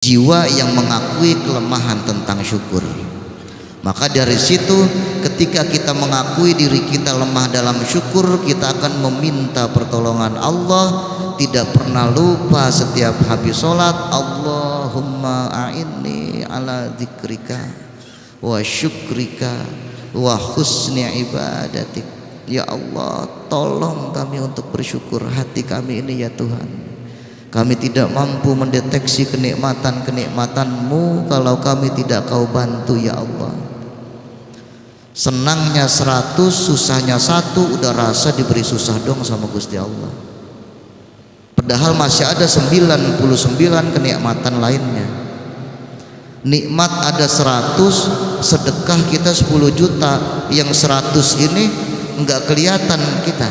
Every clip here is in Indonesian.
jiwa yang mengakui kelemahan tentang syukur. Maka dari situ ketika kita mengakui diri kita lemah dalam syukur, kita akan meminta pertolongan Allah, tidak pernah lupa setiap habis sholat, Allahumma a'inni ala dzikrika wa syukrika wa husni ibadatik. Ya Allah, tolong kami untuk bersyukur hati kami ini ya Tuhan. Kami tidak mampu mendeteksi kenikmatan-kenikmatan-Mu kalau kami tidak Kau bantu ya Allah. Senangnya 100, susahnya 1, udah rasa diberi susah dong sama Gusti Allah. Padahal masih ada 99 kenikmatan lainnya. Nikmat ada 100, sedekah kita 10 juta, yang 100 ini enggak kelihatan kita.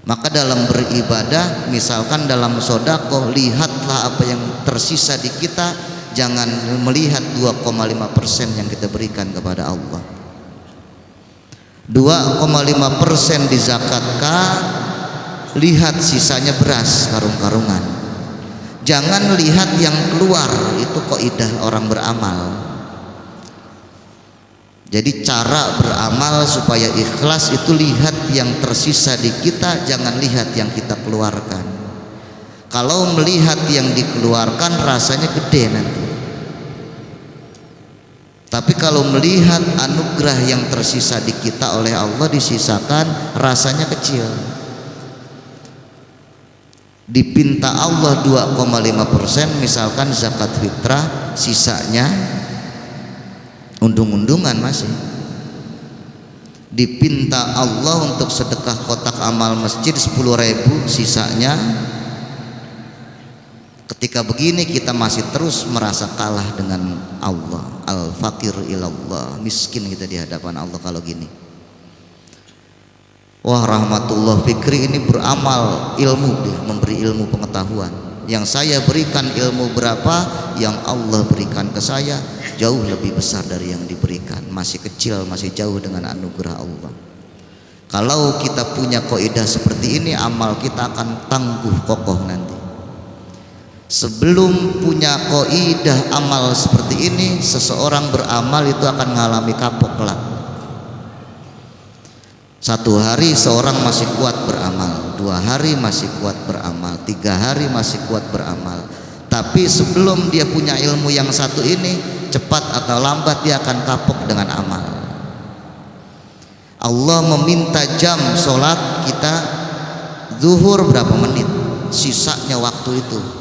Maka dalam beribadah, misalkan dalam sedekah, lihatlah apa yang tersisa di kita, jangan melihat 2,5% yang kita berikan kepada Allah. 2,5% dizakatkan, lihat sisanya beras karung-karungan. Jangan lihat yang keluar, itu kaidah orang beramal. Jadi cara beramal supaya ikhlas itu lihat yang tersisa di kita, jangan lihat yang kita keluarkan. Kalau melihat yang dikeluarkan rasanya gede nanti. Tapi kalau melihat anugerah yang tersisa di kita oleh Allah disisakan, rasanya kecil. Dipinta Allah 2,5% misalkan zakat fitrah, sisanya undung-undungan masih. Dipinta Allah untuk sedekah kotak amal masjid 10.000, sisanya. Ketika begini kita masih terus merasa kalah dengan Allah. Al-fakir ilallah, miskin kita di hadapan Allah kalau gini. Wah, rahmatullah fikri ini beramal ilmu, dia memberi ilmu pengetahuan. Yang saya berikan ilmu berapa, yang Allah berikan ke saya jauh lebih besar dari yang diberikan. Masih kecil, masih jauh dengan anugerah Allah. Kalau kita punya kaidah seperti ini, amal kita akan tangguh kokoh nanti. Sebelum punya kaidah amal seperti ini, seseorang beramal itu akan mengalami kapok kelak. 1 hari seorang masih kuat beramal, 2 hari masih kuat beramal, 3 hari masih kuat beramal. Tapi sebelum dia punya ilmu yang satu ini, cepat atau lambat dia akan kapok dengan amal. Allah meminta jam sholat kita, zuhur berapa menit, sisanya waktu itu.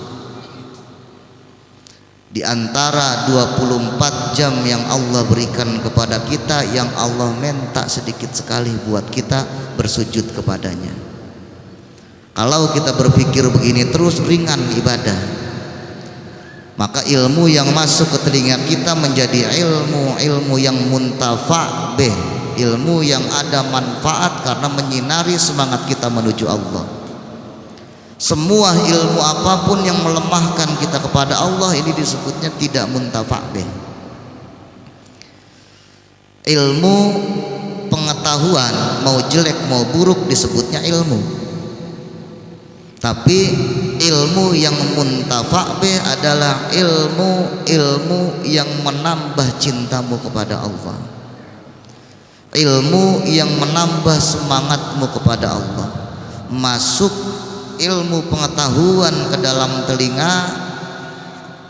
Di antara 24 jam yang Allah berikan kepada kita, yang Allah minta sedikit sekali buat kita bersujud kepadanya. Kalau kita berpikir begini terus, ringan ibadah. Maka ilmu yang masuk ke telinga kita menjadi ilmu yang muntafa' bih, ilmu yang ada manfaat karena menyinari semangat kita menuju Allah. Semua ilmu apapun yang melemahkan kita kepada Allah, ini disebutnya tidak muntafa' bih. Ilmu pengetahuan mau jelek mau buruk disebutnya ilmu. Tapi ilmu yang muntafa' bih adalah ilmu yang menambah cintamu kepada Allah, ilmu yang menambah semangatmu kepada Allah. Masuk ilmu pengetahuan ke dalam telinga,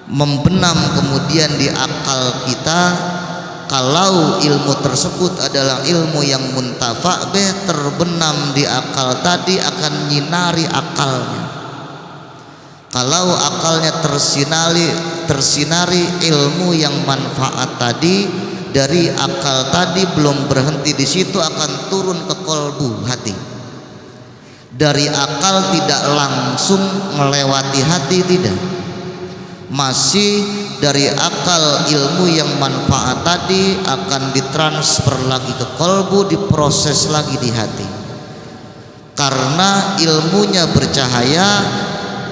membenam kemudian di akal kita. Kalau ilmu tersebut adalah ilmu yang muntafa' bih, terbenam di akal tadi akan nyinari akalnya. Kalau akalnya tersinari ilmu yang manfaat tadi, dari akal tadi belum berhenti di situ, akan turun ke kolbu, hati. Dari akal tidak langsung melewati hati, tidak. Masih dari akal ilmu yang manfaat tadi akan ditransfer lagi ke kolbu, diproses lagi di hati. Karena ilmunya bercahaya,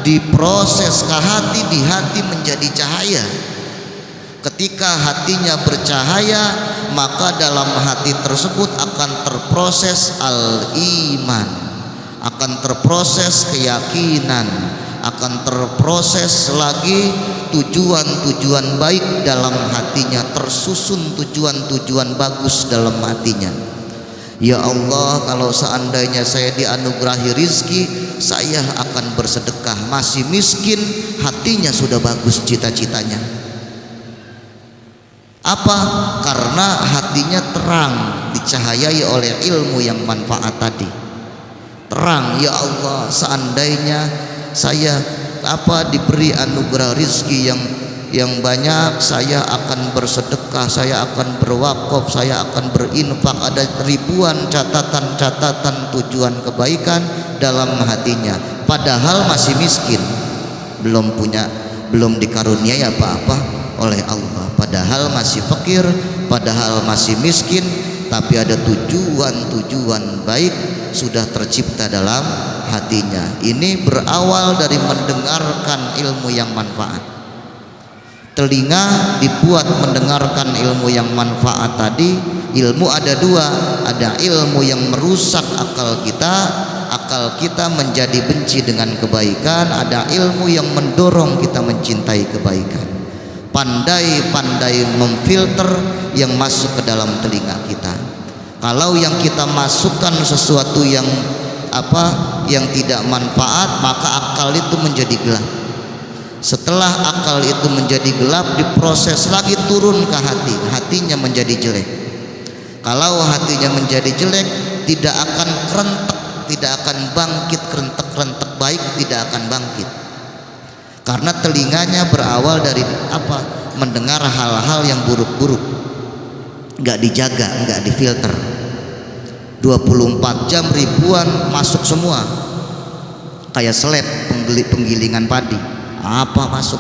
diproses ke hati, di hati menjadi cahaya. Ketika hatinya bercahaya, maka dalam hati tersebut akan terproses al-iman, akan terproses keyakinan, akan terproses lagi tujuan-tujuan baik dalam hatinya, tersusun tujuan-tujuan bagus dalam hatinya. Ya Allah, kalau seandainya saya dianugerahi rizki, saya akan bersedekah. Masih miskin, hatinya sudah bagus cita-citanya. Apa? Karena hatinya terang, dicahayai oleh ilmu yang manfaat tadi. Terang, ya Allah, seandainya saya diberi anugerah rizki yang banyak, saya akan bersedekah, saya akan berwakaf, saya akan berinfak. Ada ribuan catatan-catatan tujuan kebaikan dalam hatinya, padahal masih miskin, belum dikaruniai apa-apa oleh Allah, padahal masih fakir, padahal masih miskin, tapi ada tujuan-tujuan baik sudah tercipta dalam hatinya. Ini berawal dari mendengarkan ilmu yang manfaat. Telinga dibuat mendengarkan ilmu yang manfaat tadi. Ilmu ada dua, ada ilmu yang merusak akal kita menjadi benci dengan kebaikan, ada ilmu yang mendorong kita mencintai kebaikan. Pandai-pandai memfilter yang masuk ke dalam telinga kita. Kalau yang kita masukkan sesuatu yang tidak manfaat, maka akal itu menjadi gelap. Setelah akal itu menjadi gelap, diproses lagi turun ke hati, hatinya menjadi jelek. Kalau hatinya menjadi jelek, tidak akan kerentek, tidak akan bangkit, kerentek baik tidak akan bangkit. Karena telinganya berawal dari mendengar hal-hal yang buruk-buruk, nggak dijaga, nggak difilter. 24 jam ribuan masuk semua, kayak seleb penggilingan padi, masuk,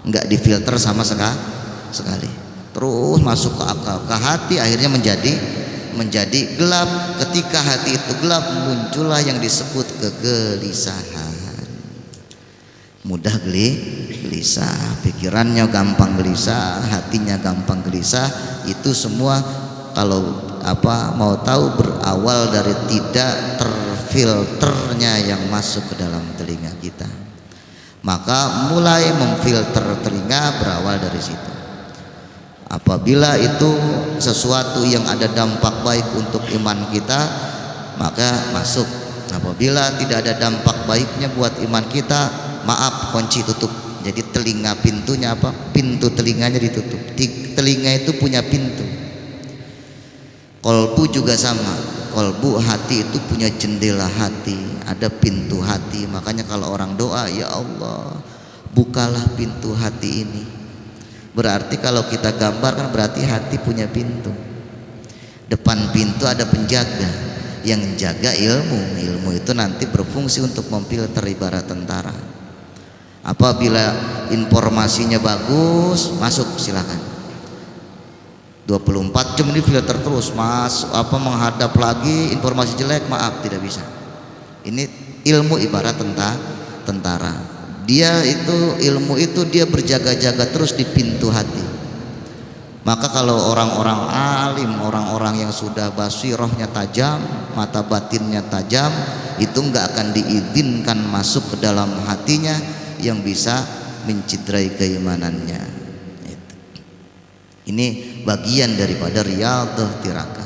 nggak difilter sama sekali, terus masuk ke akal, ke hati, akhirnya menjadi gelap. Ketika hati itu gelap, muncullah yang disebut kegelisahan. Mudah gelisah, pikirannya gampang gelisah, hatinya gampang gelisah. Itu semua kalau mau tahu berawal dari tidak terfilternya yang masuk ke dalam telinga kita. Maka mulai memfilter telinga berawal dari situ. Apabila itu sesuatu yang ada dampak baik untuk iman kita, maka masuk. Apabila tidak ada dampak baiknya buat iman kita, maaf, kunci tutup. Jadi telinga pintunya pintu telinganya ditutup. Telinga itu punya pintu. Kolbu juga sama. Kolbu hati itu punya jendela hati, ada pintu hati. Makanya kalau orang doa, ya Allah, bukalah pintu hati ini. Berarti kalau kita gambarkan, berarti hati punya pintu. Depan pintu ada penjaga yang jaga ilmu. Ilmu itu nanti berfungsi untuk memfilter, ibarat tentara. Apabila informasinya bagus, masuk, silakan. 24 jam ini filter terus, menghadap lagi informasi jelek, maaf, tidak bisa. Ini ilmu ibarat tentara. Ilmu itu dia berjaga-jaga terus di pintu hati. Maka kalau orang-orang alim, orang-orang yang sudah basirohnya tajam, mata batinnya tajam, itu enggak akan diizinkan masuk ke dalam hatinya yang bisa mencidrai keimanannya. Ini bagian daripada riyadhah tiraka.